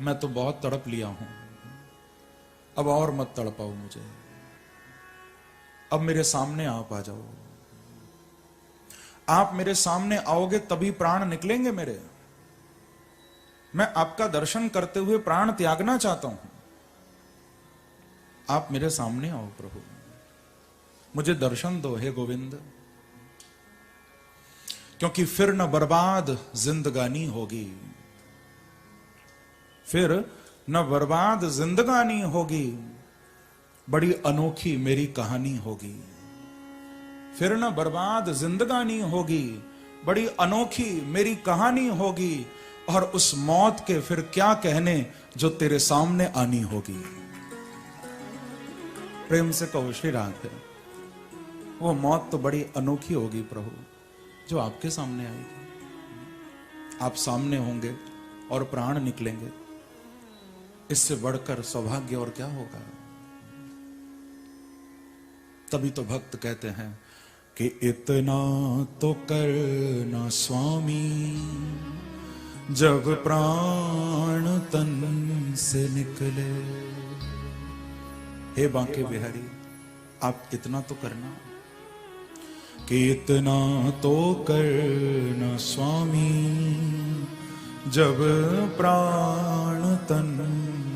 मैं तो बहुत तड़प लिया हूं, अब और मत तड़पाओ मुझे, अब मेरे सामने आप आ जाओ। आप मेरे सामने आओगे तभी प्राण निकलेंगे मेरे। मैं आपका दर्शन करते हुए प्राण त्यागना चाहता हूं। आप मेरे सामने आओ प्रभु, मुझे दर्शन दो हे गोविंद, क्योंकि फिर न बर्बाद जिंदगानी होगी, फिर न बर्बाद जिंदगानी होगी, बड़ी अनोखी मेरी कहानी होगी। फिर न बर्बाद जिंदगानी होगी, बड़ी अनोखी मेरी कहानी होगी, और उस मौत के फिर क्या कहने जो तेरे सामने आनी होगी। प्रेम से कहो श्री राधे, वो मौत तो बड़ी अनोखी होगी प्रभु जो आपके सामने आएगी। आप सामने होंगे और प्राण निकलेंगे, इससे बढ़कर सौभाग्य और क्या होगा। तभी तो भक्त कहते हैं कि इतना तो करना स्वामी, जब प्राण तन से निकले। हे बांके बिहारी, आप इतना तो करना, कि इतना तो करना स्वामी, जब प्राण तन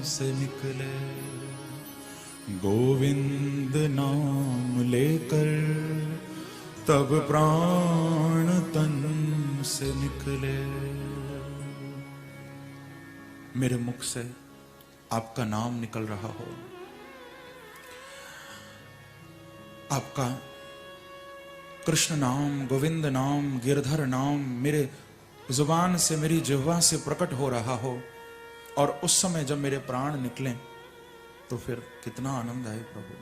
से निकले। गोविंद नाम लेकर तब प्राण तन से निकले। मेरे मुख से आपका नाम निकल रहा हो, आपका कृष्ण नाम, गोविंद नाम, गिरधर नाम मेरे जुबान से, मेरी जिह्वा से प्रकट हो रहा हो, और उस समय जब मेरे प्राण निकले तो फिर कितना आनंद आए प्रभु।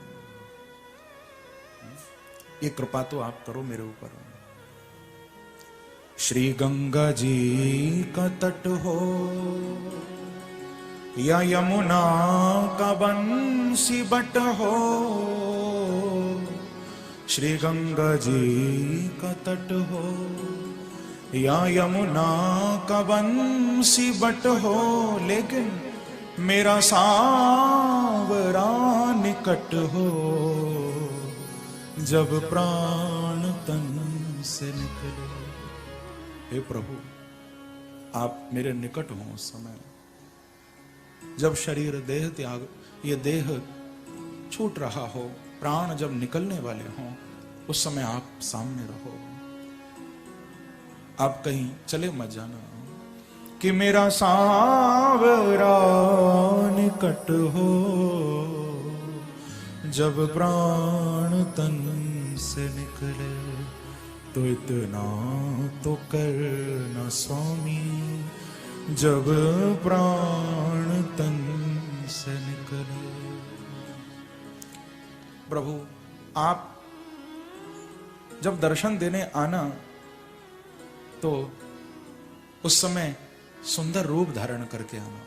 ये कृपा तो आप करो मेरे ऊपर। श्री गंगा जी का तट हो या यमुना का बंसी बट हो, श्री गंगा जी का तट हो या यमुना का बंसी बट हो, लेकिन मेरा सांवरा निकट हो, जब प्राण तन से निकले। हे प्रभु, आप मेरे निकट हो उस समय, जब शरीर देह त्याग, ये देह छूट रहा हो, प्राण जब निकलने वाले हों, उस समय आप सामने रहो। आप कहीं चले मत जाना, कि मेरा सांवरा निकट हो, जब प्राण तन से निकले। तो इतना तो करना स्वामी, जब प्राण तन से निकले। प्रभु, आप जब दर्शन देने आना तो उस समय सुंदर रूप धारण करके आना।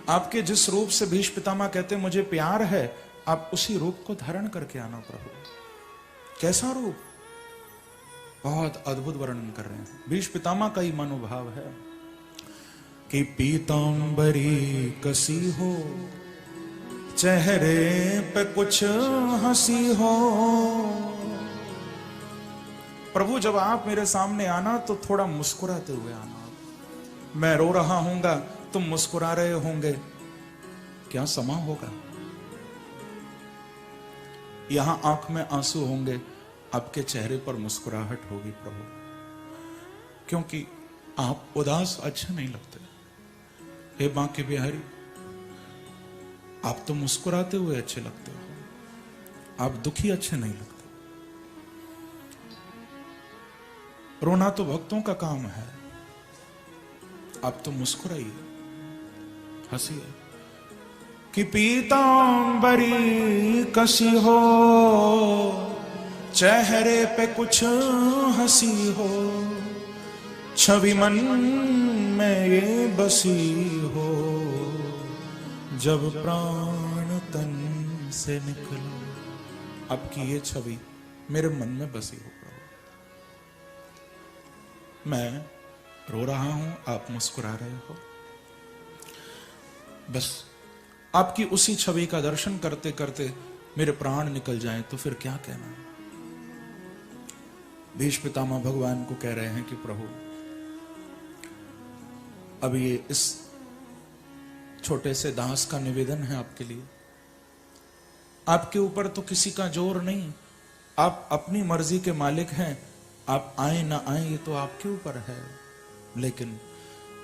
आपके जिस रूप से भीष्म पितामह कहते मुझे प्यार है, आप उसी रूप को धारण करके आना प्रभु। कैसा रूप, बहुत अद्भुत वर्णन कर रहे हैं। भीष्म पितामह का ही मनोभाव है कि पीतांबरी कसी हो, चेहरे पे कुछ हंसी हो। प्रभु, जब आप मेरे सामने आना तो थोड़ा मुस्कुराते हुए आना। मैं रो रहा हूंगा, तुम मुस्कुरा रहे होंगे, क्या समा होगा। यहां आंख में आंसू होंगे, आपके चेहरे पर मुस्कुराहट होगी प्रभु, क्योंकि आप उदास अच्छे नहीं लगते। हे बांके बिहारी, आप तो मुस्कुराते हुए अच्छे लगते हो, आप दुखी अच्छे नहीं लगते। रोना तो भक्तों का काम है, आप तो मुस्कुराइए, हंसिए। कि पीतांबरी कसी हो, चेहरे पे कुछ हंसी हो, छवि मन में ये बसी हो, जब प्राण तन से निकले। आपकी ये छवि मेरे मन में बसी हो प्रभु। मैं रो रहा हूं, आप मुस्कुरा रहे हो, बस आपकी उसी छवि का दर्शन करते करते मेरे प्राण निकल जाएं तो फिर क्या कहना। भीष्म पितामह भगवान को कह रहे हैं कि प्रभु अब ये इस छोटे से दास का निवेदन है आपके लिए, आपके ऊपर तो किसी का जोर नहीं, आप अपनी मर्जी के मालिक हैं, आप आए ना आए ये तो आपके ऊपर है, लेकिन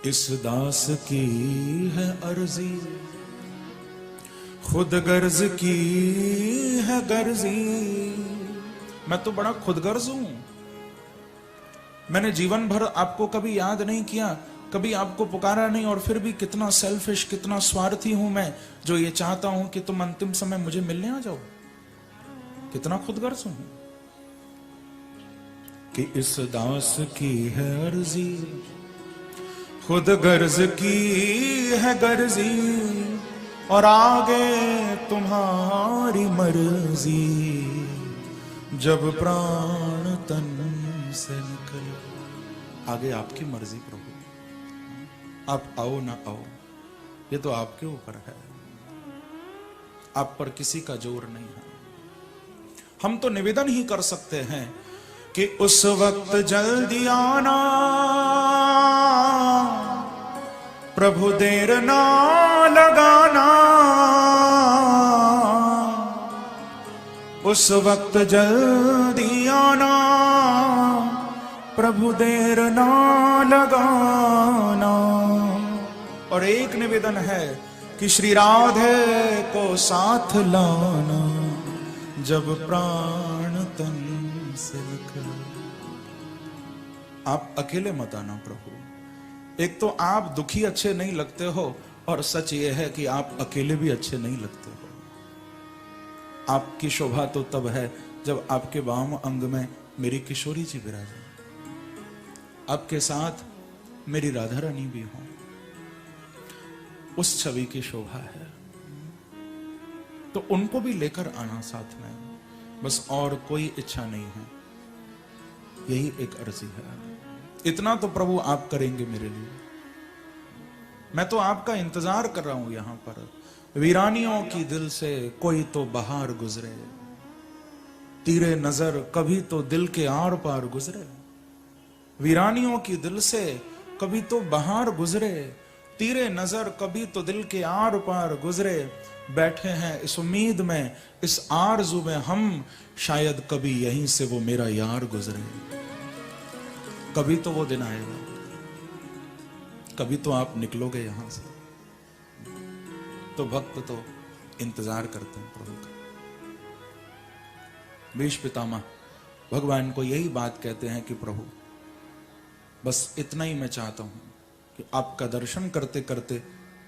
इस दास की है अर्जी, खुद गर्ज की है गर्जी। मैं तो बड़ा खुदगर्ज हूं, मैंने जीवन भर आपको कभी याद नहीं किया, कभी आपको पुकारा नहीं, और फिर भी कितना सेल्फिश, कितना स्वार्थी हूं मैं, जो ये चाहता हूं कि तुम अंतिम समय मुझे मिलने आ जाओ। कितना खुदगर्ज हूं कि इस दास की है अर्जी, खुद गर्ज की है गर्जी, और आगे तुम्हारी मर्जी, जब प्राण तन से निकले। आगे आपकी मर्जी प्रभु, आप आओ ना आओ ये तो आपके ऊपर है, आप पर किसी का जोर नहीं है। हम तो निवेदन ही कर सकते हैं कि उस वक्त जल्दी आना प्रभु, देर ना लगाना, उस वक्त जल्दी आना प्रभु, देर ना लगाना। और एक निवेदन है कि श्री राधे को साथ लाना, जब प्राण तन से निकले। आप अकेले मत आना प्रभु, एक तो आप दुखी अच्छे नहीं लगते हो, और सच ये है कि आप अकेले भी अच्छे नहीं लगते हो। आपकी शोभा तो तब है जब आपके वाम अंग में मेरी किशोरी जी विराजे, आपके साथ मेरी राधा रानी भी हो, उस छवि की शोभा है। तो उनको भी लेकर आना साथ में, बस और कोई इच्छा नहीं है, यही एक अर्जी है। इतना तो प्रभु आप करेंगे मेरे लिए, मैं तो आपका इंतजार कर रहा हूं यहां पर। वीरानियों की दिल से कोई तो बहार गुजरे, तीरे नजर कभी तो दिल के आर पार गुजरे। वीरानियों की दिल से कभी तो बहार गुजरे, तीरे नजर कभी तो दिल के आर पार गुजरे। बैठे हैं इस उम्मीद में, इस आरज़ू में हम, शायद कभी यहीं से वो मेरा यार गुजरे। कभी तो वो दिन आएगा, कभी तो आप निकलोगे यहां से। तो भक्त तो इंतजार करते हैं प्रभु का। भीष्म पितामह भगवान को यही बात कहते हैं कि प्रभु बस इतना ही मैं चाहता हूं कि आपका दर्शन करते करते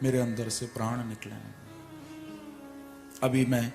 मेरे अंदर से प्राण निकले। अभी मैं